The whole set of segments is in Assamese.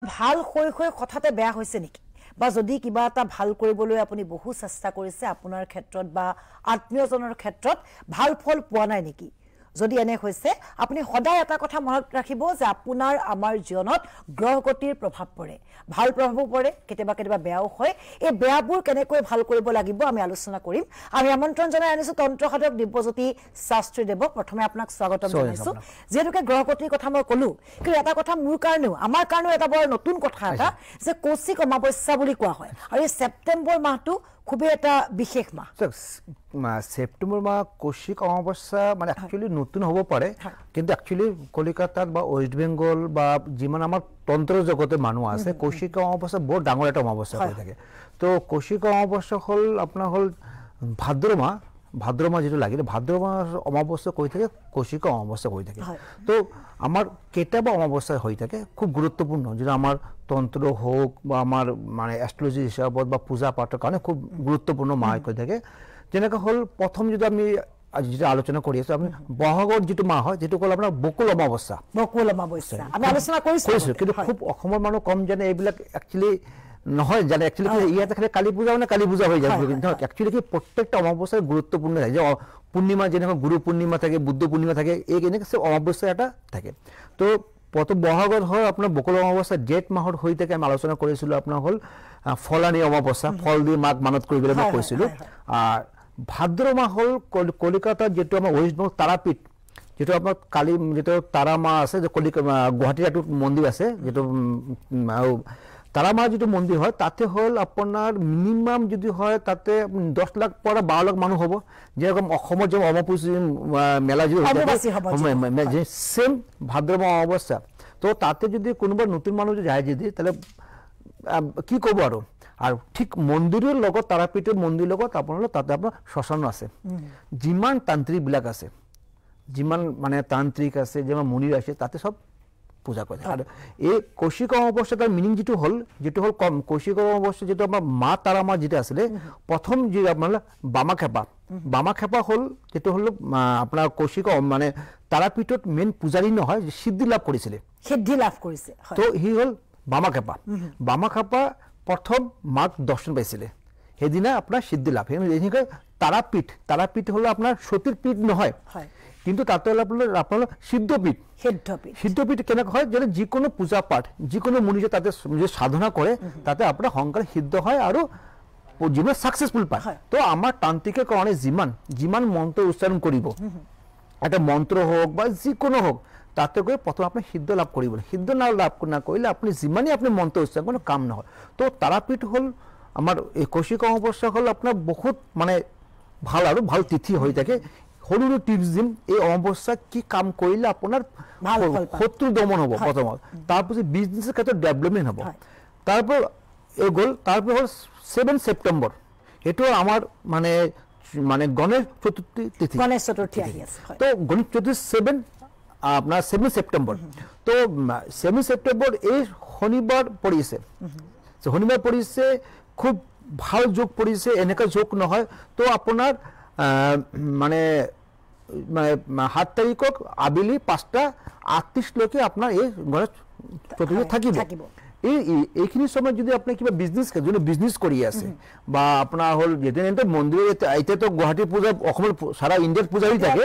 ভাল হৈ হৈ কথাতে বেয়া হৈছে নেকি বা যদি কিবা এটা ভাল কৰিবলৈ আপুনি বহু চেষ্টা কৰিছে আপোনাৰ ক্ষেত্ৰত বা আত্মীয়জনৰ ক্ষেত্ৰত ভাল ফল পোৱা নাই নেকি যদি এনে হৈছে আপুনি সদায় এটা কথা মনত ৰাখিব যে আপোনাৰ আমাৰ জীৱনত গ্ৰহগতিৰ প্ৰভাৱ পৰে ভাল প্ৰভাৱ পৰে কেতিয়াবা বেয়াও হয় এই বেয়াবোৰ কেনেকৈ ভাল কৰিব লাগিব আমি আলোচনা কৰিম আমি আমন্ত্ৰণ জনাই আনিছো তন্ত্ৰ সাধক দিব্যজ্যোতি শাস্ত্ৰী দেৱক প্ৰথমে আপোনাক স্বাগতম জনাইছো যেহেতুকে গ্ৰহগতিৰ কথা মই কলো কিন্তু এটা কথা মোৰ কাৰণেও আমাৰ কাৰণেও এটা বৰ নতুন কথা এটা যে কৌশিক অমাৱস্যা বুলি কোৱা হয় আৰু এই ছেপ্টেম্বৰ মাহটো খুবই এটা বিশেষ মাহ সেপ্টেম্বৰ মাহ কৌশিক অমাৱস্যা মানে একচুয়ালি নতুন হ'ব পাৰে কিন্তু একচুয়ালি কলিকাতাত বা ওয়েস্ট বেঙ্গল বা যিমান আমাৰ তন্ত্ৰ জগতে মানুহ আছে কৌশিক অমাৱস্যা বৰ ডাঙৰ এটা অমাৱস্যা হৈ থাকে তো কৌশিক অমাৱস্যা হল আপোনাৰ হল ভাদ্ৰ মাহ যেটো লাগিলে ভাদ্ৰ মাহ অমাৱস্যা কৈ থাকে কৌশিক অমাৱস্যা হৈ থাকে তো আমাৰ কেতিয়াবা অমাৱস্যা হৈ থাকে খুব গুৰুত্বপূৰ্ণ যেটা আমাৰ তন্ত্ৰ হোক বা আমাৰ মানে এস্ট্ৰোলজি হিসাবত বা পূজা পাঠৰ কাৰণে খুব গুৰুত্বপূৰ্ণ মাহ কৈ থাকে যেনেকৈ হল প্ৰথম যদি আমি যেটা আলোচনা কৰি আছো আমি বহাগৰ যেটো মাহ হয় যেটো কল আপোনাৰ বকুল অমাৱস্যা আমি আলোচনা কৰিছো কিন্তু খুব অসমৰ মানুহ কম জানে এইবিলাক একচুয়ালি নহয় জানে একচুয়ালি ইয়াতে খালি কালী পূজা মানে কালী পূজা হৈ যায় কিন্তু একচুয়ালি কি প্ৰত্যেকটা অমাৱস্যা গুৰুত্বপূৰ্ণ থাকে যে পূৰ্ণিমা যেনেকৈ গুৰু পূৰ্ণিমা থাকে বুদ্ধ পূৰ্ণিমা থাকে এই এনেকৈ অমাৱস্যা এটা থাকে তো প্ৰথম বহাগৰ হয় আপোনাৰ বকুল অমাৱস্যা জেঠ মাহৰ হৈ থাকে আমি আলোচনা কৰিছিলো আপোনাৰ হল ফলানি অমাৱস্যা ফল দি মাক মানত কৰিবলৈ মই কৈছিলো আৰ ভাদ্ৰ মাহ হল কলিকাতাত যেটো আমাৰ ওয়েস্ট বেঙ্গল তাৰাপীঠ যেটো আপোনাৰ কালী যেটো তাৰা মা আছে যে গুৱাহাটীৰ একটা মন্দিৰ আছে যেটো তাৰা মা যেটো মন্দিৰ হয় তাতে হল আপোনাৰ মিনিমাম যদি হয় তাতে 10 লাখ পৰা 12 লাখ মানুহ হ'ব যেৰকম অসমৰ যে অমাপুজি মেলা যে সেম ভাদ্ৰ মাহ অমাৱস্যা তো তাতে যদি কোনোবা নতুন মানুহ যায় যদি তাহলে কি কব আর ঠিক মন্দিরের লগত তারাপীঠের মন্দির লগত আপনার তাতে আপনার শ্মশান আছে যিমান তান্ত্রিক বিলাক আছে যিমান মানে তান্ত্রিক আছে যেমন মুনির আছে তাতে সব পূজা করে আর এই কৌশিক অমাৱস্যা তাৰ মিনিং যেটো হল কম কৌশিক অমাৱস্যা যেটো আমার মা তারা মা যেটা আসলে প্রথম যে আপনার বামাখেপা হল যেটো হল আপনার কৌশিক মানে তারাপীঠত মেইন পূজারী নহয় সিদ্ধি লাভ করেছিল তো হি হল বামাখেপা প্রথম মাক দর্শন পাইছিলে সেদিনা আপনার সিদ্ধি লাভ এনেকৈ তারাপীঠ হলো আপনার সতীর পীঠ নহয় কিন্তু তাতে হল আপনার সিদ্ধপীঠ কেনেকৈ হয় যে যিকোনো পূজা পাঠ যিকোনো মুনি যে তাতে যে সাধনা করে তাতে আপনার সংকার সিদ্ধ হয় আর জীবন সাকসেসফুল পায় তো আমার তান্ত্রিকের কারণে যিমান মন্ত্র উচ্চারণ করিব একটা মন্ত্র হোক বা যিকোনো হোক তাতে গৈ প্রথম আপনি সিদ্ধ লাভ কৰিব সিদ্ধ না লাভ না কৰিলে আপনি যিমানই আপনি মন্ত্ৰ উচ্চাৰণ কোনো কাম নহয় তো তাৰাপীঠ হল আমাৰ এই কৌশিক অমাৱস্যা হল আপনাৰ বহুত মানে ভাল আৰ ভাল তিথি হৈ থাকে সৰু টিপস দিম এই অমাৱস্যা কি কাম কৰিলে আপোনাৰ শত্রু দমন হ'ব প্রথমত তারপর বিজনেসের ক্ষেত্রে ডেভেলপমেন্ট হ'ব তারপর এই গল তারপর হল 7 সেপ্টেম্বর এটো আমার মানে মানে গণেশ চতুর্থী তিথি তো গণেশ চতুর্থী 7 সেপ্টেম্বর তো 7 সেপ্টেম্বর এই শনিবার পৰিছে খুব ভাল যোগ পৰিছে এনেকা যোগ নহয় তো আপোনাৰ মানে 7 তাৰিখক আবেলি 5:38 লৈকে আপোনাৰ এই গণেশ চতুৰ্থী থাকিব এইখিনি সময় যদি আপনি কিবা বিজনেস কৰি আছে বা আপোনাৰ হল যেতে মন্দিৰ এতিয়া তো গুৱাহাটী পূজা অসমৰ সারা ইন্ডিয়াত পূজা হৈ থাকে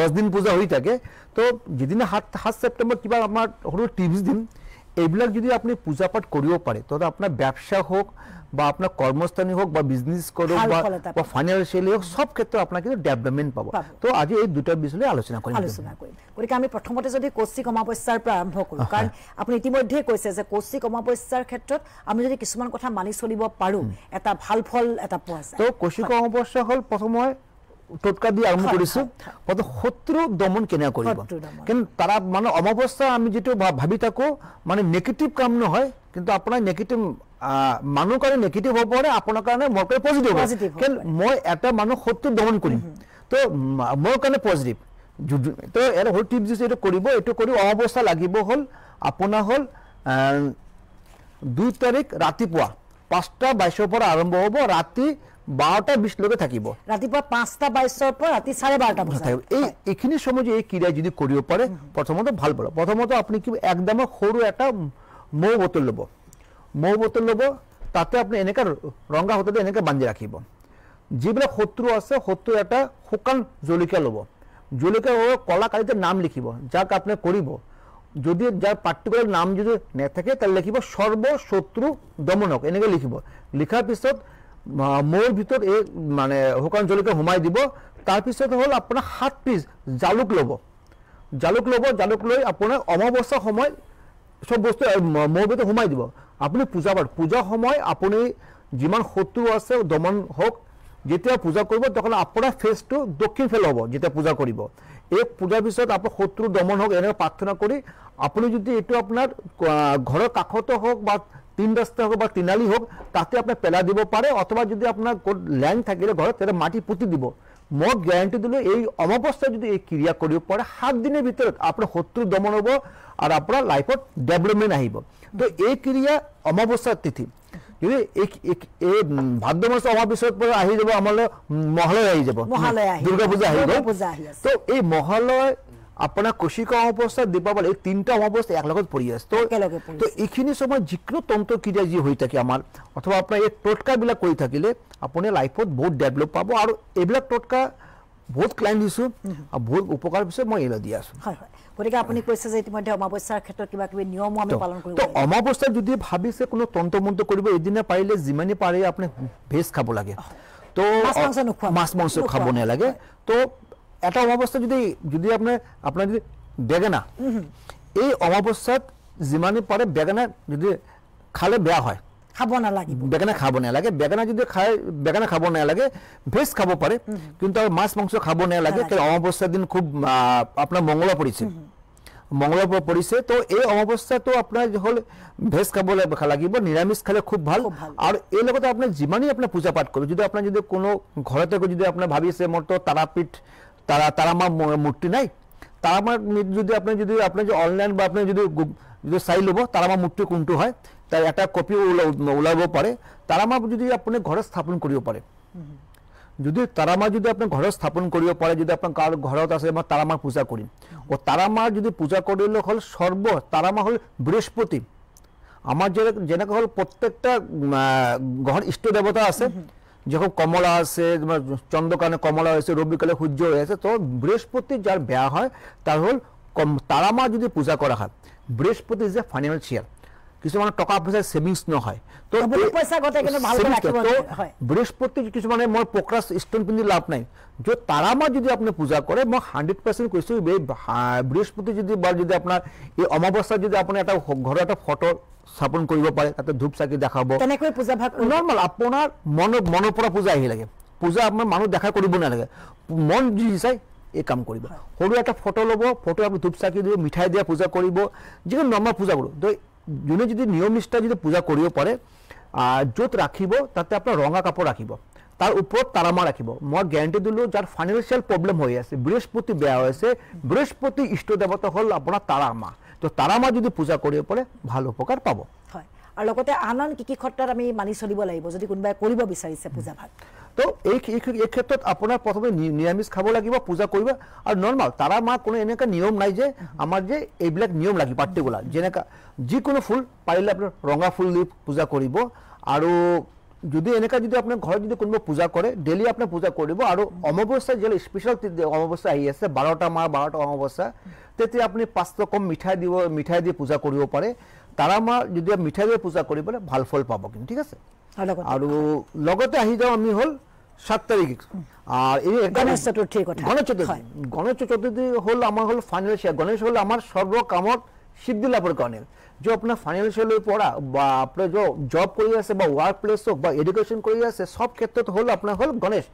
10 দিন পূজা হৈ থাকে তো যেদিনা 7 সেপ্টেম্বর কিবা আমাৰ সৰু টিপস দিম এইবিলাক যদি আপনি পূজা পাঠ কৰিব পাৰে তো আপনার ব্যবসা হোক বা আপনার কর্মস্থানী হোক বা বিজনেস করুক বা ফাইনান্সিয়ালি হোক সব ক্ষেত্রে আপনার কিন্তু ডেভেলপমেন্ট পাব তো আজি এই দুটা বিষয়ে আলোচনা কৰিম গতিকে আমি প্ৰথমতে যদি কৌশিক অমাৱস্যাৰ পৰা আৰম্ভ কৰো কাৰণ আপুনি ইতিমধ্যে কৈছে যে কৌশিক অমাৱস্যাৰ ক্ষেত্ৰত আমি যদি কিছুমান কথা মানি চলিব পাৰো এটা ভাল ফল এটা পোৱা যায় তো কৌশিক অমাৱস্যা হল প্ৰথম টোটকা দিয়ে আৰম্ভ কৰিছো প্ৰথম শত্ৰু দমন কেনে কৰিব কিন্তু তাৰা মানে অমাৱস্যা আমি যেটো ভাবি থাকো মানে নেগেটিভ কাম নহয় কিন্তু আপোনাৰ নেগেটিভ মানুহ কাৰণে নেগেটিভ হ'ব পাৰে আপোনাৰ কাৰণে মোৰ কাৰণে পজিটিভ কিন্তু মই এটা মানুহ শত্ৰু দমন কৰিম তো মোৰ কাৰণে পজিটিভ তো এৰ হল টিপস দিছে এটা কৰিব এটো কৰি অমাৱস্যা লাগিব হল আপোনাৰ হল 2 তাৰিখ ৰাতিপুৱা 5:22 পৰা আৰম্ভ হ'ব ৰাতি 12:20 লৈকে থাকিব ৰাতিপুৱা 5:22 পৰা ৰাতি 12:30 বজা এইখিনি সময় এই ক্ৰিয়া যদি কৰিব পাৰে প্ৰথমতে ভাল পাব প্ৰথমতে আপুনি কি একদম সৰু এটা মৌ বোতল ল'ব, মৌ বোতল ল'ব, তাতে আপুনি এনেকৈ ৰঙা সূতাতে এনেকৈ বান্ধি ৰাখিব। যিবিলাক শত্ৰু আছে শত্ৰুৰ এটা শুকান জলকীয়া ল'ব, জলকীয়া কলা কালিতে নাম লিখিব যাক আপুনি কৰিব। যদি যাৰ পাৰ্টিকুলাৰ নাম যদি নাথাকে তাহলে লিখিব সৰ্বশত্ৰু দমনক, এনেকৈ লিখিব। লিখাৰ পিছত মৌৰ ভিতৰত এই মানে শুকান জলকীয়া সোমাই দিব। তাৰপিছত হ'ল আপোনাৰ 7 পিচ জালুক ল'ব, জালুক ল'ব, জালুক লৈ আপোনাৰ অমাৱস্যাৰ সময় সব বস্তু মৌৰ ভিতৰত সোমাই দিব। আপুনি পূজা সময় আপুনি যিমান শত্ৰু আছে দমন হওক, যেতিয়া পূজা কৰিব তখন আপোনাৰ ফেচটো দক্ষিণ ফালে হ'ব। যেতিয়া পূজা কৰিব এই পূজাৰ পিছত আপোনাৰ শত্ৰু দমন হওক এনেকৈ প্ৰাৰ্থনা কৰি আপুনি যদি এইটো আপোনাৰ ঘৰৰ কাষতে হওক বা 3 ৰাস্তা হওক বা তিনালি হওক তাতে আপুনি পেলাই দিব পাৰে, অথবা যদি আপোনাৰ লেণ্ড থাকিলে ঘৰত তেতিয়া মাটি পুতি দিব। মই গ্যাৰাণ্টি দিলোঁ এই অমাৱস্যাত যদি এই ক্ৰিয়া কৰিব পাৰে 7 দিনৰ ভিতৰত আপোনাৰ শত্ৰু দমন হ'ব আৰু আপোনাৰ লাইফত ডেভেলপমেণ্ট আহিব। তো এই ক্ৰিয়া অমাৱস্যাৰ তিথি যদি এই ভাদ্ৰ মাসৰ অমাৱস্যাৰ পৰা আহি যাব আমালৈ মহালয় আহি যাব, দুৰ্গা পূজা আহি গ'ল। তো এই মহালয় আপোনাৰ কৌশিকা অমাৱস্যা দীপাৱলী এই 3টা অমাৱস্যা একলগত পৰি আছে। তো এইখিনি সময় যিকোনো তন্ত্ৰ ক্ৰিয়া যি হৈ থাকে আমাৰ অথবা আপোনাৰ এই টোটকাবিলাক কৰি থাকিলে আপুনি লাইফত বহুত ডেভেলপ পাব। আৰু এইবিলাক টোটকা বহুত ক্লাইণ্ট দিছোঁ আৰু বহুত উপকাৰ পিছত মই এইবিলাক দি আছোঁ। হয় হয়, গতিকে আপুনি কৈছে যে ইতিমধ্যে অমাৱস্যাৰ ক্ষেত্ৰত কিবা কিবি নিয়মো আমি পালন কৰিব তো অমাৱস্যাত যদি ভাবিছে কোনো তন্ত্ৰ মন্ত্ৰ কৰিব এদিনে পাৰিলে যিমানে পাৰে আপুনি ভেজ খাব লাগে, তো মাছ মাংস খাব নালাগে। তো এটা অমাৱস্যা যদি আপোনাৰ যদি বেঙেনা এই অমাৱস্যাত যিমানে পাৰে বেঙেনা যদি খালে বেয়া হয়, খাব নালাগে, বেঙেনা খাব নালাগে। বেঙেনা যদি খায় বেঙেনা খাব নালাগে, ভেজ খাব পাৰে কিন্তু আৰু মাছ মাংস খাব নালাগে। অমাৱস্যাৰ দিন খুব আপোনাৰ মংগলবাৰ পৰিছে, তো এই অমাৱস্যাটো আপোনাৰ হ'ল ভেজ খাব লাগিব, নিৰামিষ খালে খুব ভাল। আৰু এই লগতে আপোনাৰ যিমানেই আপোনাৰ পূজা পাঠ কৰিব, যদি আপোনাৰ যদি কোনো ঘৰতে যদি আপোনাৰ ভাবিছে মোৰ তো তাৰাপীঠ তাৰামা মূৰ্তি নাই, তাৰামা যদি আপুনি যদি অনলাইন বা আপুনি যদি চাই ল'ব তাৰামা মূৰ্তি কোনটো হয় তাৰ এটা কপি ওলাব পাৰে। তাৰামা যদি আপুনি ঘৰত স্থাপন কৰিব পাৰে, যদি তাৰামা যদি আপুনি ঘৰত স্থাপন কৰিব পাৰে, যদি আপোনাৰ কাৰো ঘৰত আছে মই তাৰামাৰ পূজা কৰিম, তাৰামাৰ যদি পূজা কৰিলে হ'ল তাৰামা হ'ল বৃহস্পতি। আমাৰ যেনেকৈ হ'ল প্ৰত্যেকটা গ্ৰহৰ ইষ্ট দেৱতা আছে, যখন কমলা আছে, চন্দ্রকানে কমলা হয়েছে, রবিকালে সূর্য হয়েছে, তো বৃহস্পতি যার বেয়া হয় তার হল তারামা যদি পূজা করা হয়। বৃহস্পতি ইজ এ ফাইনান্সিয়াল, কিছুমান টকা পয়সা সেভিংস নহয়, তো বৃহস্পতি কিছুমানে মই পকৰাছ ষ্টন পিন্ধি লাভ নাই। য'ত তাৰামা যদি আপুনি পূজা কৰে মই 100% কৈছোঁ বৃহস্পতি যদি আপোনাৰ এই অমাৱস্যাত যদি আপুনি এটা ঘৰৰ এটা ফটো স্থাপন কৰিব পাৰে, তাতে ধূপ চাকি দেখাব, তেনেকৈ পূজা ভাগ নৰ্মেল আপোনাৰ মনৰ পৰা পূজা আহি লাগে। পূজা আপোনাৰ মানুহ দেখা কৰিব নালাগে, মন যি চাই এই কাম কৰিব। সৰু এটা ফটো ল'ব, ফটো আপুনি ধূপ চাকি দিব, মিঠাই দিয়া পূজা কৰিব, যিকোনো নৰ্মেল পূজা কৰোঁ। তো যোনে যদি নিয়ম নিষ্ঠা যদি পূজা কৰিব পাৰে, য'ত ৰাখিব তাতে আপোনাৰ ৰঙা কাপোৰ ৰাখিব, তাৰ ওপৰত তাৰামা ৰাখিব। মই গ্যাৰাণ্টি দিলোঁ যাৰ ফাইনেন্সিয়েল প্ৰব্লেম হৈ আছে, বৃহস্পতি বেয়া হৈ আছে, বৃহস্পতি ইষ্ট দেৱতা হ'ল আপোনাৰ তাৰামা। তো তাৰামা যদি পূজা কৰিব পাৰে ভাল উপকাৰ পাব। হয়, আৰু লগতে আন কি ক্ষেত্ৰত আমি মানি চলিব লাগিব যদি কোনোবাই কৰিব বিচাৰিছে পূজা ভাগ? তো এই ক্ষেত্ৰত আপোনাৰ প্ৰথমে নিৰামিষ খাব লাগিব, পূজা কৰিব। আৰু নৰ্মেল তাৰামা কোনো এনেকুৱা নিয়ম নাই যে আমাৰ যে এইবিলাক নিয়ম লাগিব পাৰ্টিকুলাৰ, যেনেকুৱা যিকোনো ফুল পাৰিলে আপোনাৰ ৰঙা ফুল দি পূজা কৰিব। আৰু যদি এনেকুৱা যদি আপোনাৰ ঘৰত যদি কোনোবা পূজা কৰে ডেইলি আপোনাৰ পূজা কৰিব। আৰু অমাৱস্যা যিহেতু স্পেচিয়েল অমাৱস্যা আহি আছে, 12টা মাহ 12টা অমাৱস্যা, তেতিয়া আপুনি 5টা কম মিঠাই দি পূজা কৰিব পাৰে। তাৰামা যদি মিঠাই দিয়ে পূজা কৰিবলৈ ভাল ফল পাব কিন্তু, ঠিক আছে। আৰু লগতে আহি যাওঁ আমি হ'ল 7 তাৰিখ গণেশ চতুৰ্থীৰ কথা। গণেশ চতুৰ্থী হ'ল আমাৰ হ'ল ফাইনেন্সিয়েল, গণেশ হ'ল আমাৰ সৰ্বকামত সিদ্ধি লাভৰ কাৰণে। যে আপোনাৰ ফাইনেন্সিয়েলি পঢ়া বা আপোনাৰ জব কৰি আছে বা ৱাৰ্ক প্লেছ হওক বা এডুকেশ্যন কৰি আছে, সব ক্ষেত্ৰত হ'ল আপোনাৰ হ'ল গণেশ।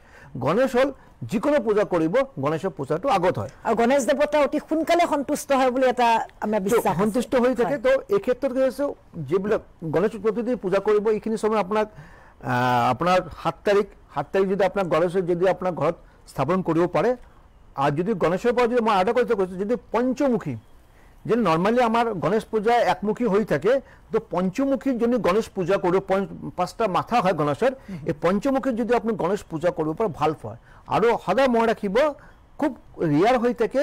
গণেশ হ'ল যিকোনো পূজা কৰিব গণেশৰ পূজাটো আগত হয়। আৰু গণেশ দেৱতা অতি সোনকালে সন্তুষ্ট হয় বুলি এটা আমাৰ বিশ্বাস, সন্তুষ্ট হৈ থাকে। তো এই ক্ষেত্ৰত কি হৈছে, যিবিলাক গণেশ চতুৰ্থী পূজা কৰিব এইখিনি সময় আপোনাৰ 7 তাৰিখ যদি আপোনাৰ গণেশৰ যদি আপোনাৰ ঘৰত স্থাপন কৰিব পাৰে। আৰু যদি গণেশৰ পৰা যদি মই আৰ্ডাৰ কৰিছে কৈছোঁ যদি পঞ্চমুখী, যে নৰ্মেলি আমাৰ গণেশ পূজা একমুখী হৈ থাকে, তো পঞ্চমুখী যদি গণেশ পূজা কৰিব, 5টা মাথা হয় গণেশৰ, এই পঞ্চমুখী যদি আপুনি গণেশ পূজা কৰিব পাৰে ভাল হয়। আৰু সদায় মনত ৰাখিব খুব ৰিয়াৰ হৈ থাকে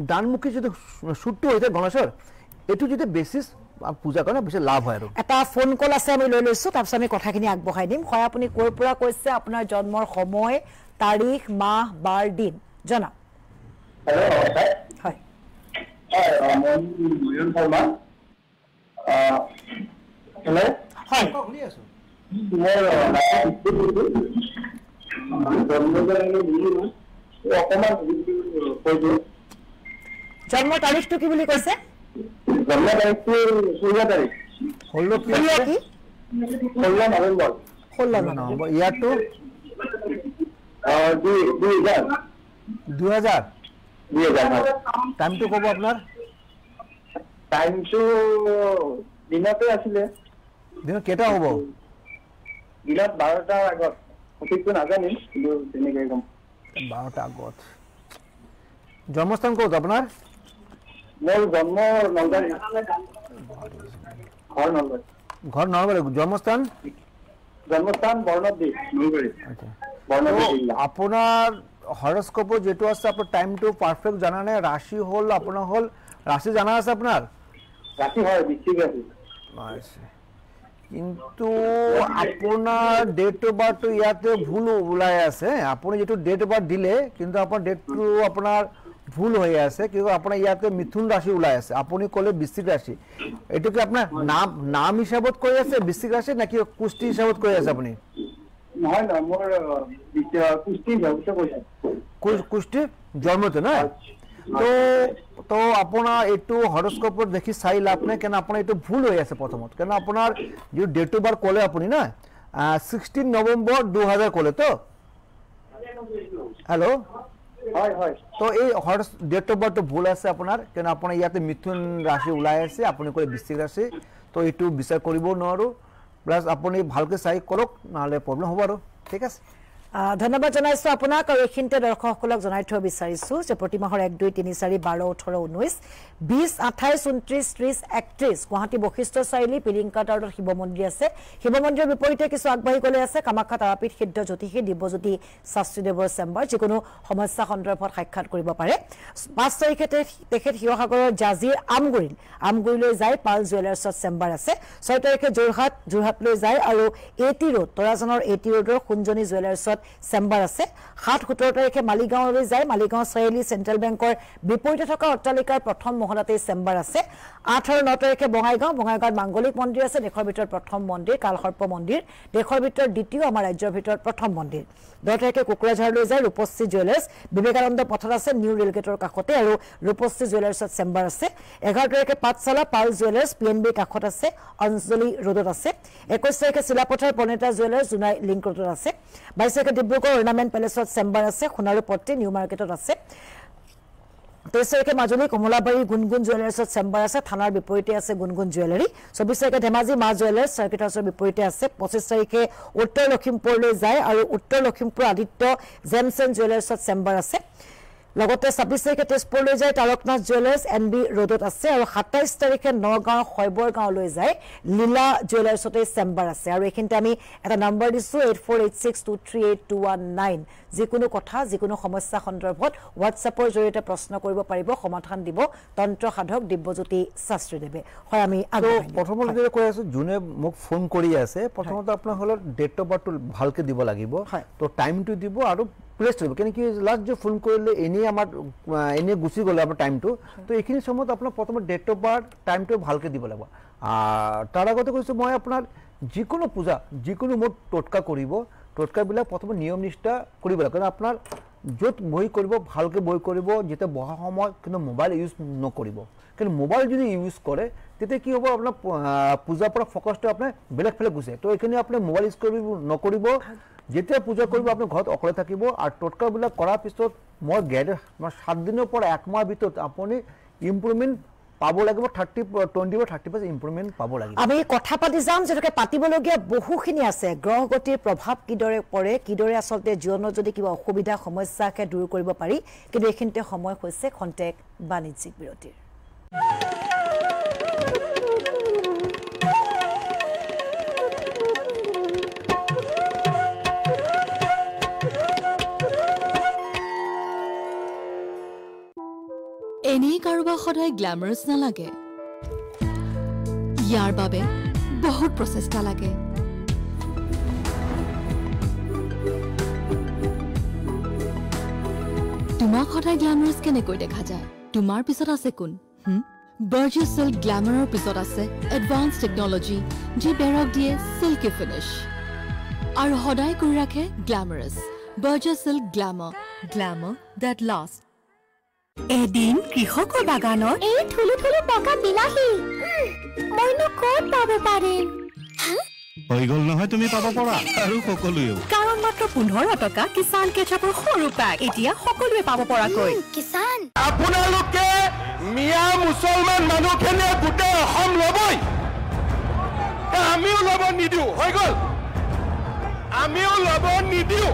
ডানমুখী যদি শ্বুটটো হৈ থাকে গণেশৰ, এইটো যদি বেছিছ পূজা কৰে বেছি লাভ হয় আৰু এটা ফোন কল আছে আমি লৈ লৈছো তাৰপিছত আমি কথাখিনি আগবঢ়াই দিম হয় আপুনি ক'ৰ পৰা কৈছে আপোনাৰ জন্মৰ সময় তাৰিখ মাহ বাৰ দিন জনা হেল্ল' হয় মই ময়ূৰ শৰ্মা হেল্ল' হয় শুনি আছো জন্মৰ তাৰিখটো কি বুলি কৈছে জন্ম তাৰিখটো 16 তাৰিখ 16 কি 16 নৱেম্বৰ 16 নম্বৰ ইয়াৰটো 2000 টাইমটো ক'ব আপোনাৰ টাইমটো দিনতে আছিলে দিনত কেইটা হ'ব দিনত 12টাৰ আগত সঠিকটো নাজানিম কিন্তু তেনেকৈ কম 12টা আগত জন্মস্থান ক'ত আপোনাৰ মোৰ জন্ম নলবাৰী ঘৰ নলবাৰী জন্মস্থান বৰ্ণদ্বীপ নলবাৰী বৰ্ণদ্বীপ জিলা আপোনাৰ হৰস্কোপৰ যেটো আছে আপোনাৰ টাইমটো পাৰফেক্ট জানা নাই ৰাশি হল আপোনাৰ হল ৰাশি জানা আছে আপোনাৰ ৰাতি হয় বৃশ্চিক ৰাশি কিন্তু আপোনাৰ ডেট অফ বাৰ্থ ইয়াতে ভুল ওলাই আছে আপুনি যেটো ডেট অফ বাৰ্থ দিলে কিন্তু আপোনাৰ ডেটটো আপোনাৰ ভুল হৈ আছে কিয় আপোনাৰ ইয়াতে মিথুন ৰাশি ওলাই আছে আপুনি ক'লে বৃশ্চিক ৰাশি এটো কি আপোনাৰ নাম হিচাপত কৈ আছে বৃশ্চিক ৰাশি নাকি কুষ্টি হিচাপত কৈ আছে আপুনি নহয় না মোৰ কুষ্টি হিচাপতে কৈছে কুষ্টি জন্মতে না তো আপোনাৰ এটো হৰস্কোপত দেখি চাই লাভ নাই কেন আপোনাৰ এটো ভুল হৈ আছে প্ৰথমত কেন আপোনাৰ যে ডেট অফ বাৰ্থ ক'লে আপুনি না 16 নৱেম্বৰ 2000 ক'লে তো হেল্ল' হয় হয় তো এই ডেট অফ বাৰ্থ ভুল আছে আপোনাৰ কেন আপোনাৰ ইয়াতে মিথুন ৰাশি ওলাই আছে আপুনি ক'লে বৃশ্চিক ৰাশি তো এটো বিচাৰ কৰিব নোৱাৰো প্লাস আপুনি ভালকে চাই কৰক নহলে প্ৰবলেম হ'ব আৰু ঠিক আছে ধন্যবাদ জনাইছো আপোনাক আৰু এখিনতে দৰ্শকসকলক জনাই থৈ বিচাৰিছো যে প্ৰতি মাহৰ 1 2 3 4 12 18 19 20 28 29 30 31 গুৱাহাটী বশিষ্ঠ চাৰিলি পিলিংকা টাউনত শিৱ মন্দিৰ আছে শিৱ মন্দিৰৰ বিপৰীতে কিছু আগবাঢ়ি গলে আছে কামাখ্যা তাৰাপীঠ সিদ্ধ জ্যোতিষী দিব্যজ্যোতি শাস্ত্ৰীদেৱৰ চেম্বাৰ যিকোনো সমস্যা সন্দৰ্ভত সাক্ষাৎ কৰিব পাৰে 5 তাৰিখে তেখেত শিৱসাগৰৰ জাজিৰ আমগুৰিলৈ যায় পাল জুৱেলাৰ্ছত চেম্বাৰ আছে 6 তাৰিখে যোৰহাটলৈ যায় আৰু এটি ৰোড তৰাজনৰ এটি ৰোডৰ কুঞ্জনী জুৱেলাৰ্ছত চেম্বাৰ আছে 7 17 তাৰিখে মালিগাঁৱলৈ যায় মালিগাঁও চাৰিআলি চেন্ট্ৰেল বেংকৰ বিপৰীতে থকা অট্টালিকাৰ প্ৰথম মহলাতে চেম্বাৰ আছে 8 আৰু 9 তাৰিখে বঙাইগাঁৱত মাংগলিক মন্দিৰ আছে দেশৰ ভিতৰত প্ৰথম মন্দিৰ কালসৰ্প মন্দিৰ দেশৰ ভিতৰত দ্বিতীয় আমাৰ ৰাজ্যৰ ভিতৰত প্ৰথম মন্দিৰ 10 তাৰিখে কোকৰাঝাৰলৈ যায় ৰূপশ্ৰী জুৱেলাৰ্ছ বিবেকানন্দ পথত আছে নিউ ৰেল গেটৰ কাষতে আৰু ৰূপশ্ৰী জুৱেলাৰ্ছত চেম্বাৰ আছে 11 তাৰিখে পাঠশালা পাল জুৱেলাৰ্ছ পিএনবি কাষত আছে অঞ্জলি ৰোডত আছে 21 তাৰিখে চিলাপথাৰ প্ৰণেতা জুৱেলাৰ্ছ জুনাই লিংক ৰোডত আছে 22 তাৰিখে ডিব্ৰুগড় অৰ্নামেণ্ট পেলেছত চেম্বাৰ আছে সোণাৰুপট্টি নিউ মাৰ্কেটত আছে 23 তাৰিখে মাজুলী কমলাবাৰী গুণগুণ জুৱেলাৰ্ছত চেম্বাৰ আছে থানাৰ বিপৰীতে আছে গুণগুণ জুৱেলাৰী 24 তাৰিখে ধেমাজি মা জুৱেলাৰ্ছ চাৰ্কিট হাউছৰ বিপৰীতে আছে 25 তাৰিখে উত্তৰ লখিমপুৰলৈ যায় আৰু উত্তৰ লখিমপুৰ আদিত্য জেমছেন জুৱেলাৰ্ছত চেম্বাৰ আছে লগতে 26 তাৰিখে তেজপুৰলৈ যায় তাৰকনাথ জুৱেলাৰ্ছ এনবি ৰোডত আছে আৰু 27 তাৰিখে নগাঁও শৈবৰগাঁৱলৈ যায় লীলা জুৱেলাৰ্ছতে চেম্বাৰ আছে আৰু এখিনতে আমি এটা নম্বৰ দিছো 8486238219 যিকোনো কথা যিকোনো সমস্যা সন্দৰ্ভত হোৱাটছএপৰ জৰিয়তে প্ৰশ্ন কৰিব পাৰিব সমাধান দিব তন্ত্ৰ সাধক দিব্যজ্যোতি শাস্ত্ৰীদেৱে হয় আমি প্ৰথমতে যে কৈ আছো জুনে মোক ফোন কৰি আছে প্ৰথমতে আপোনাৰ হল ডেট অফ বাৰ্থ ভালকে দিব লাগিব তো টাইমটো দিব আৰু প্লেস দিব কেন কি লাস্ট যে ফোন কৰিলে এনি আমাৰ এনি গুছি গলে আমাৰ টাইমটো তো এইখিনি সময়ত আপোনাৰ প্ৰথমে ডেট অফ বাৰ্থ টাইমটো ভালকে দিব লাগিব তাৰ আগতে কৈছো মই আপোনাৰ যিকোনো পূজা যিকোনো মোট টটকা কৰিব টটকাবিলাক প্ৰথমে নিয়ম নিষ্ঠা কৰিব লাগে কাৰণ আপোনাৰ য'ত বহি কৰিব ভালকে বহি কৰিব যেতে বহা সময় কিন্তু মোবাইল ইউজ নকৰিব কিন্তু মোবাইল যদি ইউজ কৰে তেতে কি হ'ব আপোনাৰ পূজাৰ পৰা ফোকাসটো আপোনাৰ বেলেগ ফেলে গুছে তো এখানে আপুনি মোবাইল ইউজ কৰিব নকৰিব যেতিয়া পূজা কৰিব আপুনি ঘৰত অকলে থাকিব আৰু টটকাবিলাক কৰাৰ পিছত মই গেৰে 7 দিনৰ পৰা 1 মাহ ভিতৰত আপুনি ইমপ্ৰুভমেন্ট পাব লাগিব 30% ইমপ্ৰুভমেন্ট পাব লাগিব আমি কথা পাতি যাম যেটাকে পাতিবলগীয়া বহুখিনি আছে গ্ৰহগতিৰ প্ৰভাৱ কিদৰে পৰে কিদৰে আসলতে জীৱনৰ যদি কিবা অসুবিধা সমস্যাকে দূৰ কৰিব পাৰি কিন্তু এখিনতে সময় হৈছে খন্তেক বাণিজ্যিক বিৰতিৰ এনেই কাৰোবাক সদায় গ্ল্যামাৰাছ নালাগে ইয়াৰ বাবে বহুত প্ৰচেষ্টা লাগে তোমাক সদায় গ্ল্যামাৰাছ কেনেকৈ দেখা যায় তোমাৰ পিছত আছে কোন Burgess Silk Glamour পিছত আছে এডভান্স টেকনলজি যি বেৰক দিয়ে সিল্কি ফিনিশ আৰু সদায় কৰি ৰাখে গ্ল্যামাৰাছ Burgess Silk Glamour that lasts এদিন কৃষকৰ বাগানত এই থুলু থুলু পকা বিলাহী মইনো ক'ত পাব পাৰিম হৈ গ'ল নহয় তুমি পাব পৰা আৰু সকলোৱেও কাৰণ মাত্ৰ 15 টকা কিষাণ কেচাপৰ সৰু পেক এতিয়া সকলোৱে পাব পৰাকৈ কিষাণ আপোনালোকে মিয়া মুছলমান মানুহখিনিয়ে গোটেই অসম ল'বই আমিও ল'ব নিদিওঁ হৈ গ'ল আমিও ল'ব নিদিওঁ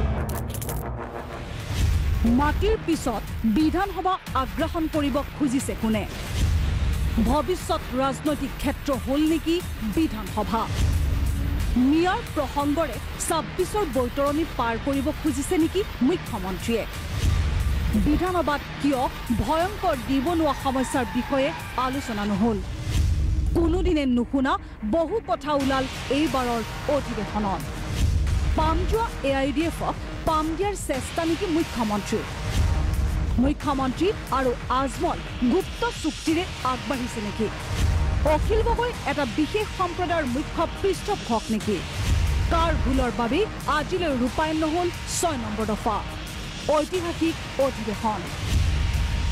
মাটিৰ পিছত বিধানসভা আগ্ৰাসন কৰিব খুজিছে কোনে ভৱিষ্যত ৰাজনৈতিক ক্ষেত্ৰ হ'ল নেকি বিধানসভা মিয়াৰ প্ৰসংগৰে 26ৰ বৈতৰণি পাৰ কৰিব খুজিছে নেকি মুখ্যমন্ত্ৰীয়ে বিধানসভাত কিয় ভয়ংকৰ দিবনুৱা সমস্যাৰ বিষয়ে আলোচনা নহ'ল কোনোদিনে নুশুনা বহু কথা ওলাল এইবাৰৰ অধিৱেশনত পাম যোৱা AIDFক পাম দিয়াৰ চেষ্টা নেকি মুখ্যমন্ত্ৰী আৰু আজমল গুপ্ত চুক্তিৰে আগবাঢ়িছে নেকি অখিল গগৈ এটা বিশেষ সম্প্ৰদায়ৰ মুখ্য পৃষ্ঠপোষক নেকি কাৰ ভুলৰ বাবে আজিলৈ ৰূপায়ণ নহ'ল 6 নম্বৰ দফা ঐতিহাসিক অধিৱেশন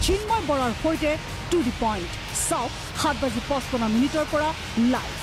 চিন্ময় বৰাৰ সৈতে টু দি পইণ্ট চাওক 7:55 পৰা লাইভ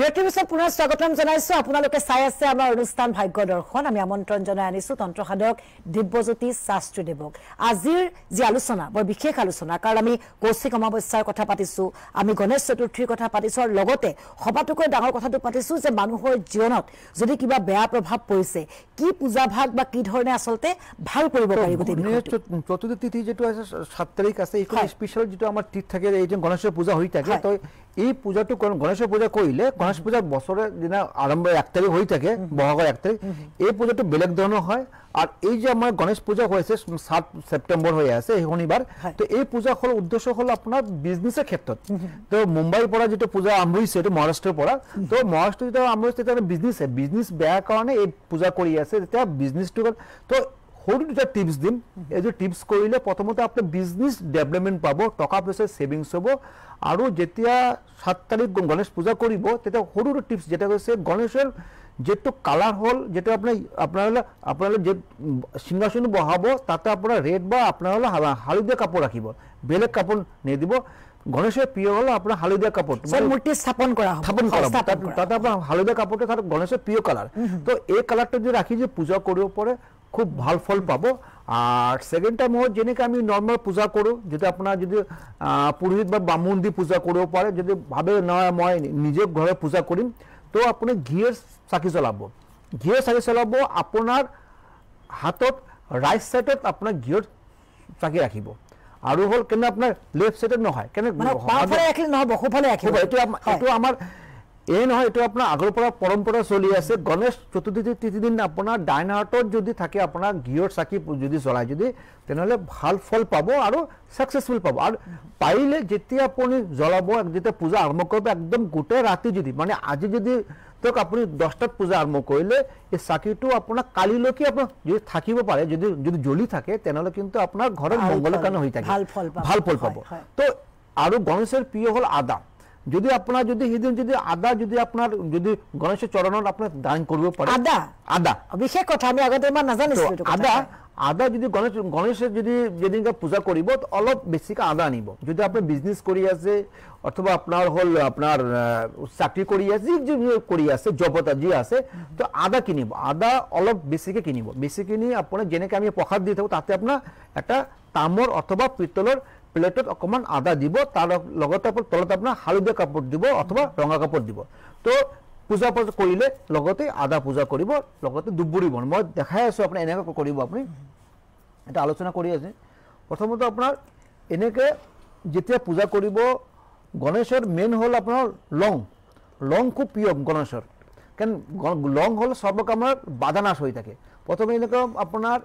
বিৰতিৰ পিছত পুনৰ স্বাগতম জনাইছো আপোনালোকে চাই আছে আমাৰ অনুষ্ঠান ভাগ্য দৰ্শন আমি আমন্ত্ৰণ জনাই আনিছো তন্ত্ৰ সাধক দিব্যজ্যোতি শাস্ত্ৰী দেৱক আজিৰ যি আলোচনা বৰ বিশেষ আলোচনা কাৰণ আমি কৌশিক অমাৱস্যাৰ কথা পাতিছো আমি গণেশ চতুৰ্থীৰ কথা পাতিছো আৰু লগতে সবাতোকৈ ডাঙৰ কথাটো পাতিছো যে মানুহৰ জীৱনত যদি কিবা বেয়া প্ৰভাৱ পৰিছে কি পূজা ভাগ বা কি ধৰণে আসলতে ভাল কৰিব পাৰি গোটেই চতুৰ্থী তিথি যেটো আছে 7 তাৰিখ আছে এইটো স্পেশাল যেটো আমাৰ তিথ থাকে এই যে গণেশৰ পূজা হৈ থাকে তো এই পূজাটো গণেশৰ পূজা কৰিলে গণেশ পূজা বছৰৰ দিনা আৰম্ভ 1 তাৰিখ হৈ থাকে বহাগৰ 1 তাৰিখ এই পূজাটো বেলেগ ধৰণৰ হয় আৰু এই যে আমাৰ গণেশ পূজা হৈছে 7 সেপ্টেম্বৰ হৈ আছে এই শনিবাৰ তো এই পূজা হল উদ্দেশ্য হল আপোনাৰ বিজনেছৰ ক্ষেত্ৰত তো মুম্বাইৰ পৰা যেটো পূজা আৰম্ভ হৈছে তো মহাৰাষ্ট্ৰৰ পৰা তো মহাৰাষ্ট্ৰৰ যেটো আৰম্ভ হৈছে এটা বিজনেছ বেয়া কাৰণে এই পূজা কৰি আছে যেতিয়া বিজনেছটো তো সৰু দুটা টিপস দিম এই যে টিপস কৰিলে প্ৰথমতে আপুনি বিজনেছ ডেভেলপমেন্ট পাব টকা পইচা সেভিংস হ'ব আৰু যেতিয়া 7 তাৰিখ গণেশ পূজা কৰিব তেতিয়া সৰু টিপস যেটা হৈছে গণেশৰ যেটো কালাৰ হল যেটা আপোনালোকে যে সিংহাসন বহাব তাতে আপোনাৰ ৰেড বা আপোনালোকে হালধীয়া কাপোৰ ৰাখিব বেলেগ কাপোৰ নিদিব গণেশৰ প্ৰিয় হল আপোনাৰ হালধীয়া কাপোৰ মূৰ্তি স্থাপন কৰা তাতে আপোনাৰ হালধীয়া কাপোৰটো তাত গণেশৰ প্ৰিয় কালাৰ তো এই কালাৰটো যদি ৰাখি যে পূজা কৰিব পাৰে খুব ভাল ফল পাব আর সেকেন্ড টাইম হল যেনেকে আমি নর্মাল পূজা করো যদি আপনার যদি পুরোহিত বা ব্রাহ্মণ দিয়ে পূজা করব পারে যদি ভাবে না মই নিজে ঘরে পূজা করিম তো আপনি ঘিয়ের চাকি জ্বলাব ঘিয়ের চাকি জ্বলাব আপনার হাতত রাইট সাইডত আপনার ঘিয়ের চাকি রাখিব আৰু হল কেন আপনাৰ লেফট সাইডত নহয় কেন বাওঁফালে ৰাখিলে নহব সোঁফালে ৰাখিব এটো আমাৰ এই নহয় এটো আপোনাৰ আগৰ পৰা পৰম্পৰা চলি আছে গণেশ চতুৰ্থী তিথি দিন আপোনাৰ ডাইন হাতত যদি থাকে আপোনাৰ ঘিয়ৰ চাকি যদি জ্বলাই যদি তেনেহলে ভাল ফল পাব আৰু সাকসেসফুল পাব আৰু পাৰিলে যেতিয়া আপুনি জ্বলাব যেতিয়া পূজা আৰম্ভ কৰিব একদম গোটেই ৰাতি যদি মানে আজি যদি তোক আপুনি 10টাত পূজা আৰম্ভ কৰিলে এই চাকিটো আপোনাৰ কালিলৈকে আপুনি যদি থাকিব পাৰে যদি জ্বলি থাকে তেনেহলে কিন্তু আপোনাৰ ঘৰৰ মংগলৰ কাৰণে হৈ থাকে ভাল ফল পাব তো আৰু গণেশৰ প্ৰিয় হল আদা যদি আপনার যদি সেদিন যদি আদা যদি আপনার যদি গণেশের চরণত আপনার দান করব পারে আদা বিশেষ কথা আমি আগতে ইমান নাজানিছিলো আদা যদি গণেশের যদি যেদিনকে পূজা করব অলপ বেশিকে আদা আনিব যদি আপনি বিজনেস করি আছে অথবা আপনার হল আপনার চাকরি করি আছে করি আছে জবতা যি আছে তো আদা কিনিব আদা অলপ বেশিকে কিনিব বেশি কিনি আপনার যেনেকে আমি প্রসাদ দিয়ে থাকো তাতে আপনার একটা তামৰ অথবা পিতলৰ প্লেটত অকমান আদা দিব তাৰ লগতে তলত আপোনাৰ হালধীয়া কাপোৰ দিব অথবা ৰঙা কাপোৰ দিব তো পূজা কৰিলে লগতে আদা পূজা কৰিব লগতে দুবুৰি বন মই দেখাই আছো আপুনি এনেকৈ কৰিব আপুনি এটা আলোচনা কৰি আছে প্ৰথমতে আপোনাৰ এনেকৈ যেতিয়া পূজা কৰিব গণেশৰ মেইন হ'ল আপোনাৰ লং খুব প্ৰিয় গণেশৰ, কাৰণ লং হ'ল সৰ্বকামৰ বাধা নাশ হৈ থাকে। প্ৰথমে এনেকুৱা আপোনাৰ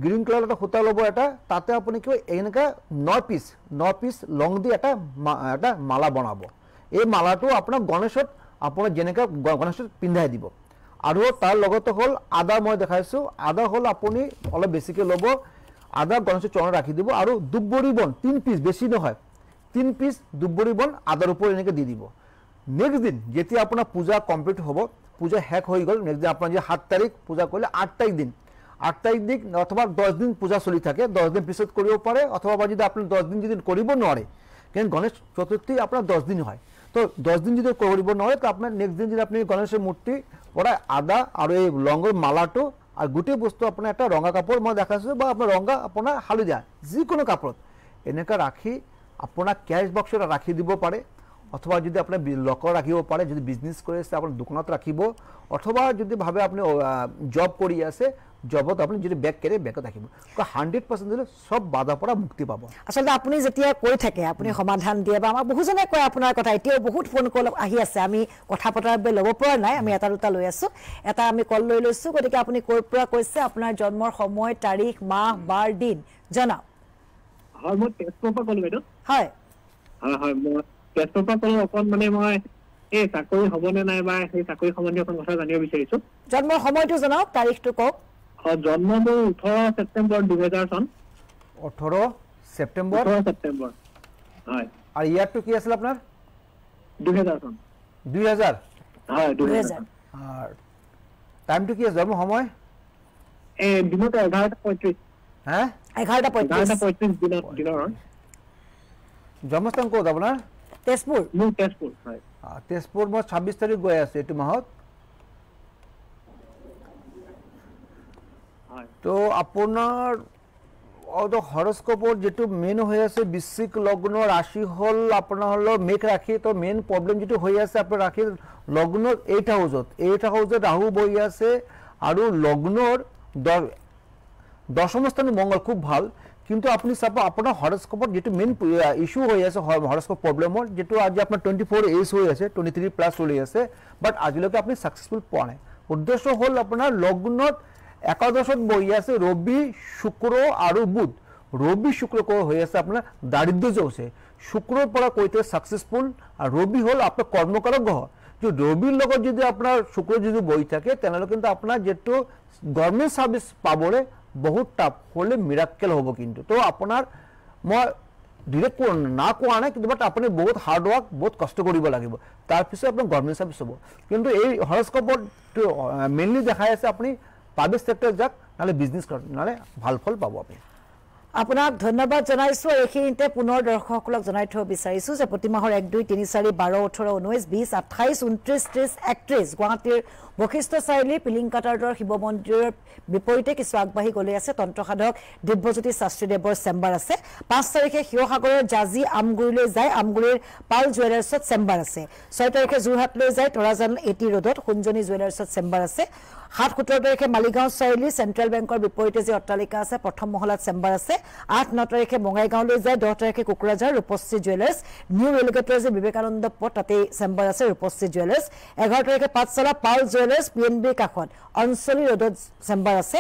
গ্ৰীণ কালাৰ এটা সূতা ল'ব এটা, তাতে আপুনি কি এনেকৈ 9 পিচ লং দি এটা মালা বনাব। এই মালাটো আপোনাৰ গণেশত আপোনাৰ যেনেকৈ গণেশত পিন্ধাই দিব। আৰু তাৰ লগতে হ'ল আদা, মই দেখাইছোঁ আদা হ'ল আপুনি অলপ বেছিকৈ ল'ব, আদা গণেশৰ চৰণত ৰাখি দিব। আৰু দুবৰি বন 3 পিচ, বেছি নহয় 3 পিচ দুবৰি বন আদাৰ ওপৰত এনেকৈ দি দিব। নেক্সট দিন যেতিয়া আপোনাৰ পূজা কমপ্লিট হ'ব, পূজা শেষ হৈ গ'ল, নেক্সট দিন আপোনাৰ যে 7 তাৰিখ পূজা কৰিলে 8 তাৰিখ দিন অথবা 10 দিন পূজা চলি থাকে, 10 দিন পিছত কৰিব পাৰে, অথবা যদি আপুনি 10 দিন যদি কৰিব নোৱাৰে, কাৰণ গণেশ চতুৰ্থী আপোনাৰ 10 দিন হয়, তো 10 দিন যদি কৰিব নোৱাৰে তো আপোনাৰ নেক্সট দিন যদি আপুনি গণেশৰ মূৰ্তি পৰা আদা আৰু এই লংৰ মালাটো আৰু গোটেই বস্তু আপোনাৰ এটা ৰঙা কাপোৰ মই দেখাইছোঁ, বা আপোনাৰ ৰঙা আপোনাৰ হালধীয়া যিকোনো কাপোৰত এনেকৈ ৰাখি আপোনাৰ কেছ বক্সত ৰাখি দিব পাৰে, অথবা যদি আপোনাৰ লকৰ ৰাখিব পাৰে, যদি বিজনেছ কৰি আছে আপোনাৰ দোকানত ৰাখিব, অথবা যদি ভাবে আপুনি জব কৰি আছে জবত আপুনি যদি বেগ কেৰে বেগত ৰাখিব। 100% সব বাধাৰ পৰা মুক্তি পাব। আচলতে আপুনি যেতিয়া কৈ থাকে, আপুনি সমাধান দিয়ে, বা আমাক বহুজনে কয় আপোনাৰ কথা, এতিয়াও বহুত ফোন কল আহি আছে, আমি কথা পতাৰ বাবে ল'ব পৰা নাই, আমি এটা দুটা লৈ আছোঁ, এটা আমি কল লৈ লৈছোঁ। গতিকে আপুনি ক'ৰ পৰা কৈছে, আপোনাৰ জন্মৰ সময়, তাৰিখ, মাহ, বাৰ, দিন জনাওক। হয়, মই তেজপুৰৰ পৰা ক'লোঁ বাইদেউ। হয় হয়, মই তেজপুৰৰ পৰা ক'লোঁ। অকণ মানে মই এই চাকৰি হ'বনে নাই বা সেই চাকৰি সম্বন্ধীয় অকণ কথা জানিব বিচাৰিছোঁ। জন্মৰ সময়টো জনাওক, তাৰিখটো কওক। জন্ম মোৰ 18 ছেপ্টেম্বৰ 2000 চন। 18 ছেপ্টেম্বৰ। হয়। আৰু ইয়াৰটো কি আছিল আপোনাৰ? 2000 চন। 2000? হয়, 2000। আৰু টাইমটো কি আছে, জন্ম সময়? দিনত 11:35। হা? 11:35 দিনৰ। জন্মস্থান ক'ত আপোনাৰ? তেজপুৰ। মোৰ তেজপুৰ, হয়। তেজপুৰ মই 26 তাৰিখ গৈ আছোঁ এইটো মাহত। তো আপোনাৰ হৰস্কোপৰ যেটো মেইন হৈ আছে বৃশ্চিক লগ্ন ৰাশি হ'ল আপোনাৰ হলো মেঘ ৰাশি। তো মেইন প্ৰব্লেম যেটো হৈ আছে আপোনাৰ ৰাশি লগ্নৰ 8 হাউজত ৰাহু বহি আছে, আৰু লগ্নৰ দশম স্থানে মঙ্গল খুব ভাল। কিন্তু আপনি চাব আপোনাৰ হৰস্কোপত যেটো মেইন ইস্যু হৈ আছে হৰস্কোপ প্ৰব্লেমৰ, যেটো আজি আপোনাৰ 24 এজ হৈ আছে, 23 প্লাস চলি আছে, বাট আজিলৈকে আপনি সাকসেসফুল পোৱা নাই। উদ্দেশ্য হ'ল আপোনাৰ লগ্নত একাদশত বহি আছে ৰবি, শুক্ৰ আৰু বুধ। ৰবি শুক্ৰ হৈ আছে আপোনাৰ দাৰিদ্ৰ যোগছে, শুক্ৰৰ পৰা কৈতে সাকসেসফুল, আৰু ৰবি হ'ল আপোনাৰ কৰ্মকাৰক গ্ৰহ। যে ৰবিৰ লগত যদি আপোনাৰ শুক্ৰ যদি বহি থাকে, তেনেহ'লে কিন্তু আপোনাৰ যেটো গভৰ্ণমেণ্ট সাৰ্ভিস পাবলৈ বহুত টাফ হলে মিৰাক্কেল হ'ব। কিন্তু তো আপোনাৰ মই ডিৰেক্ট না কোৱা নাই, কিন্তু বাট আপুনি বহুত হাৰ্ড ওয়াৰ্ক, বহুত কষ্ট কৰিব লাগিব, তাৰপিছত আপোনাৰ গভৰ্ণমেণ্ট সাৰ্ভিস হ'ব। কিন্তু এই হৰস্কোপত মেইনলি দেখাই আছে আপুনি প্ৰাইভেট সেক্টৰ যাক, নহলে বিজনেস কৰক, নহলে ভাল ফল পাব আপুনি। আপোনাক ধন্যবাদ জনাইছোঁ। এইখিনিতে পুনৰ দৰ্শকসকলক জনাই থব বিচাৰিছোঁ যে প্ৰতি মাহৰ 1, 2, 3, 4, 12, 18, 19, 20, 28, 29, 30, 31 গুৱাহাটীৰ বশিষ্ঠ চাৰিআলি পিলিংকাটাৰৰ শিৱ মন্দিৰৰ বিপৰীতে কিছু আগবাঢ়ি গ'লে আছে তন্ত্ৰসাধক দিব্যজ্যোতি শাস্ত্ৰীদেৱৰ চেম্বাৰ আছে। 5 তাৰিখে শিৱসাগৰৰ জাজি আমগুৰিলৈ যায়, আমগুৰিৰ পাল জুৱেলাৰ্ছত চেম্বাৰ আছে। 6 তাৰিখে যোৰহাটলৈ যায়, তৰাজান এটি ৰোডত কুঞ্জনী জুৱেলাৰ্ছত চেম্বাৰ আছে। 7-17 তাৰিখে মালিগাঁও চাৰিআলি চেণ্ট্ৰেল বেংকৰ বিপৰীতে যি অট্টালিকা আছে প্ৰথম মহলাত চেম্বাৰ আছে। 8-9 তাৰিখে বঙাইগাঁওলৈ যায়, 10 তাৰিখে কোকৰাঝাৰ ৰূপশ্ৰী জুৱেলাৰ্ছ, নিউ ৰেলগেটৰ যে বিবেকানন্দ পথ তাতে চেম্বাৰ আছে ৰূপশ্ৰী জুৱেলাৰ্ছ। 11 তাৰিখে পাঠশালা পাল জুৱেলাৰ্ছ PNBৰ কাষত অঞ্চলী ৰোডত চেম্বাৰ আছে।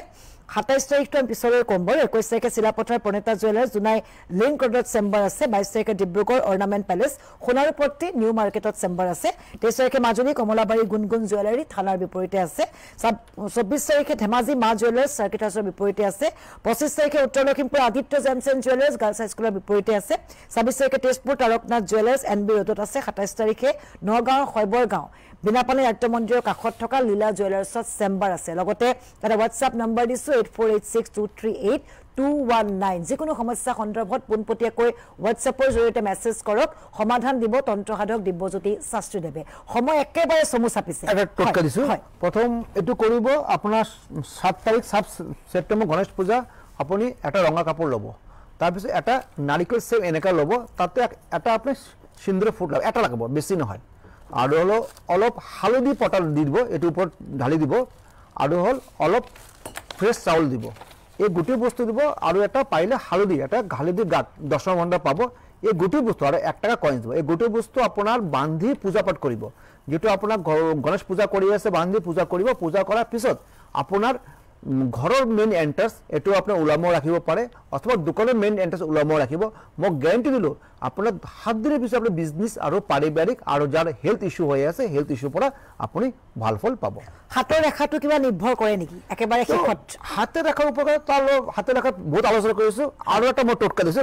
27 তাৰিখটো আমি পিছলৈ কম বাৰু। 21 তাৰিখে চিলাপথাৰ প্ৰণেতা জুৱেলাৰ্ছ জুনাই লিংক ৰোডত চেম্বাৰ আছে। 22 তাৰিখে ডিব্ৰুগড় অৰ্ণামেণ্ট পেলেচ সোণাৰুপট্টি নিউ মাৰ্কেটত চেম্বাৰ আছে। 23 তাৰিখে মাজুলী কমলাবাৰী গুণগুণ জুৱেলাৰী থানাৰ বিপৰীতে আছে। 24 তাৰিখে ধেমাজি মা জুৱেলাৰ্ছ চাৰ্কিট হাউচৰ বিপৰীতে আছে। 25 তাৰিখে উত্তৰ Lakhimpur Aditya James and jewellers girls হাইস্কুলৰ বিপৰীতে আছে। 26 তাৰিখে তেজপুৰ তাৰকনাথ জুৱেলাৰ্ছ NB ৰোডত আছে। 27 তাৰিখে নগাঁৱৰ শৈবৰগাঁও বিনাপানী নাট্য মন্দিৰৰ কাষত থকা লীলা জুৱেলাৰ্ছত চেম্বাৰ আছে। লগতে এটা হোৱাটছআপ নম্বৰ দিছোঁ 8486238219। যিকোনো সমস্যা সন্দৰ্ভত পোনপটীয়াকৈ হোৱাটছআপৰ জৰিয়তে মেছেজ কৰক, সমাধান দিব তন্ত্ৰসাধক দিব্যজ্যোতি শাস্ত্ৰীদেৱে। সময় একেবাৰে চমু চাপিছে। প্ৰথম এইটো কৰিব আপোনাৰ 7 তাৰিখ 7 ছেপ্টেম্বৰ গণেশ পূজা, আপুনি এটা ৰঙা কাপোৰ ল'ব, তাৰপিছত এটা নাৰিকল চেপ এনেকৈ ল'ব, তাতে এটা আপুনি সিন্দুৰ ফুট ল'ব, এটা লাগিব বেছি নহয়, আৰু হ'ল অলপ হালধি পটাল দি দিব, এইটোৰ ওপৰত ঢালি দিব, আৰু হ'ল অলপ ফ্ৰেছ চাউল দিব, এই গোটেই বস্তু দিব, আৰু এটা পাৰিলে হালধি এটা হালধি গাত 10 ঘণ্টা পাব, এই গোটেই বস্তু আৰু 1 টাকা কইন দিব এই গোটেই বস্তু আপোনাৰ বান্ধি পূজা পাঠ কৰিব যেটো আপোনাৰ গণেশ পূজা কৰি আছে বান্ধি পূজা কৰিব পূজা কৰাৰ পিছত আপোনাৰ ঘৰৰ মেইন এন্ট্রান্স এটো আপনি ওলামও রাখিব পারে অথবা দোকানের মেইন এন্ট্রান্স ওলামও রাখিব মই গ্যারান্টি দিলো আপনার 7 দিনের পিছত আপনি বিজনেস আৰু পাৰিবাৰিক আৰু যাৰ হেলথ ইস্যু হৈ আছে হেলথ ইস্যু পৰা আপুনি ভাল ফল পাব হাতৰ ৰেখাটো কিবা নিৰ্ভৰ কৰে নেকি একেবাৰে শেষত হাতেৰ ৰেখাৰ ওপৰত তাৰ হাতেৰ ৰেখা বহুত আলোচনা কৰিছো আৰু এটা মই টটকা দিছো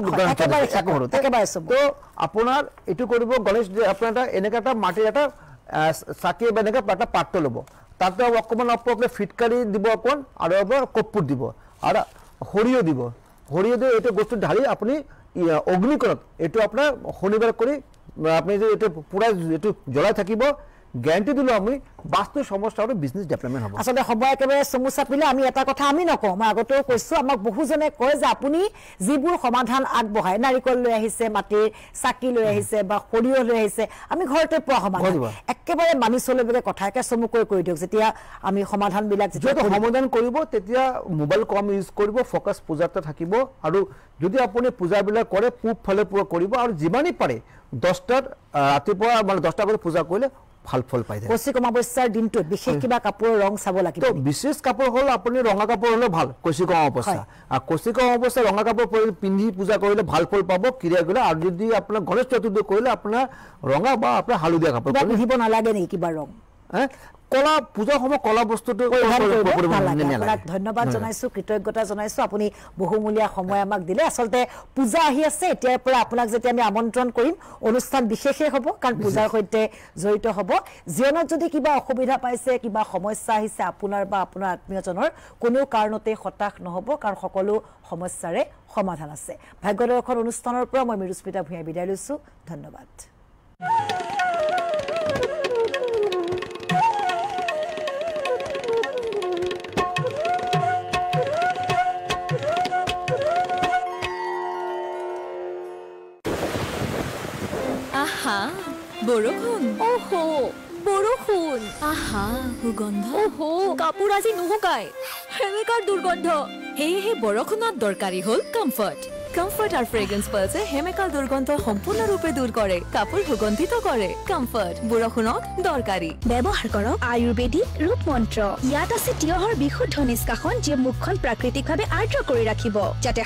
একেবাৰে তো আপোনাৰ এটো কৰিব গণেশ যে আপোনাৰ এনেকা এটা মাটিৰ এটা সাকি এনেকা এটা পাত্র লব তাতে অকমান আপনি ফিটকারি দিব অকন আর কর্পূর দিব আর হরিও দিব হরিও দিয়ে এটা বস্তু ঢালি আপনি অগ্নিকরণ এটা আপনার শনিবার করে আপনি যে এটা পুরা যেটো জ্বলাই থাকিব গ্যারান্টি দিলো আমি বাস্তু সমস্যা আৰু বিজনেস ডেভেলপমেন্ট হ'ব আসলে সবাই একেবাৰে সমস্যা পিলে আমি এটা কথা আমি নকওঁ মই আগতেও কৈছো আমাক বহুজনে কয় যে আপুনি যিবোৰ সমাধান আগবঢ়ায় নাৰিকল লৈ আহিছে মাটিৰ চাকি লৈ আহিছে বা খৰিও লৈ আহিছে আমি ঘৰতে পোৱা সমাধান একেবাৰে মানি চলিবলৈ কথা একে চমুকৈ কৰি দিয়ক যেতিয়া আমি সমাধান বিলাক যেতিয়া সমাধান কৰিব তেতিয়া মোবাইল কম ইউজ কৰিব ফোকাস পূজাতে থাকিব আৰু যদি আপুনি পূজা বিলাক কৰে পূব ফলে পুৰা কৰিব আৰু যিমানই পাৰে 10টাৰ ৰাতিপুৱা মানে 10টা কৰি পূজা কৰিলে ভাল ফল পাই যায় কৌশিক অমাৱস্যাৰ দিনটো বিশেষ কিবা কাপোৰৰ ৰং চাব লাগিব তো বিশেষ কাপোৰ হল আপুনি ৰঙা কাপোৰ হলে ভাল কৌশিক অমাৱস্যা আৰু কৌশিক অমাৱস্যা ৰঙা কাপোৰ পিন্ধি পূজা কৰিলে ভাল ফল পাব ক্ৰিয়া কৰিলে আৰু যদি আপোনাৰ গণেশ চতুৰ্থী কৰিলে আপোনাৰ ৰঙা বা আপোনাৰ হালধীয়া কাপোৰ পিন্ধিব নালাগে নেকি কিবা ৰং কলা পূজা সময় কলা বস্তুটো ধন্যবাদ জানাইছো কৃতজ্ঞতা জানাইছো আপুনি বহুমূলীয়া সময় আমাক দিলে আসলতে পূজা আহি আছে এতিয়াৰ পৰা আপোনাক যেতিয়া আমি আমন্ত্ৰণ কৰিম অনুষ্ঠান বিশেষে হ'ব কাৰণ পূজাৰ সৈতে জড়িত হ'ব জীৱনত যদি কিবা অসুবিধা পাইছে কিবা সমস্যা আহিছে আপোনাৰ বা আপোনাৰ আত্মীয়জনৰ কোনো কাৰণতে হতাশ নহব কাৰণ সকলো সমস্যাৰে সমাধান আছে ভাগ্যদৰ্শন অনুষ্ঠানৰ পৰা মই মিৰুস্মিতা ভূঞাই বিদায় লৈছো ধন্যবাদ আহা বৰষুণ ওহো বৰষুণ আহা সুগন্ধ ওহো কাপোৰ আজি নুশুকাই হেমেকাৰ দুৰ্গন্ধ সেয়েহে বৰষুণত দৰকাৰী হ'ল কমফৰ্ট আৰু ফ্ৰেগ্ৰেন্স পালছে হেমেকাৰ দুৰ্গন্ধ সম্পূৰ্ণৰূপে দূৰ কৰে কাপোৰ সুগন্ধিত কৰে কমফৰ্ট বৰষুণত দৰকাৰী ব্যৱহাৰ কৰক আয়ুৰ্বেদিক ৰূপ মন্ত্ৰ ইয়াত আছে তিয়হৰ বিশুদ্ধ নিষ্কাশন যিয়ে মুখখন প্ৰাকৃতিকভাৱে আৰ্দ্ৰ কৰি ৰাখিব যাতে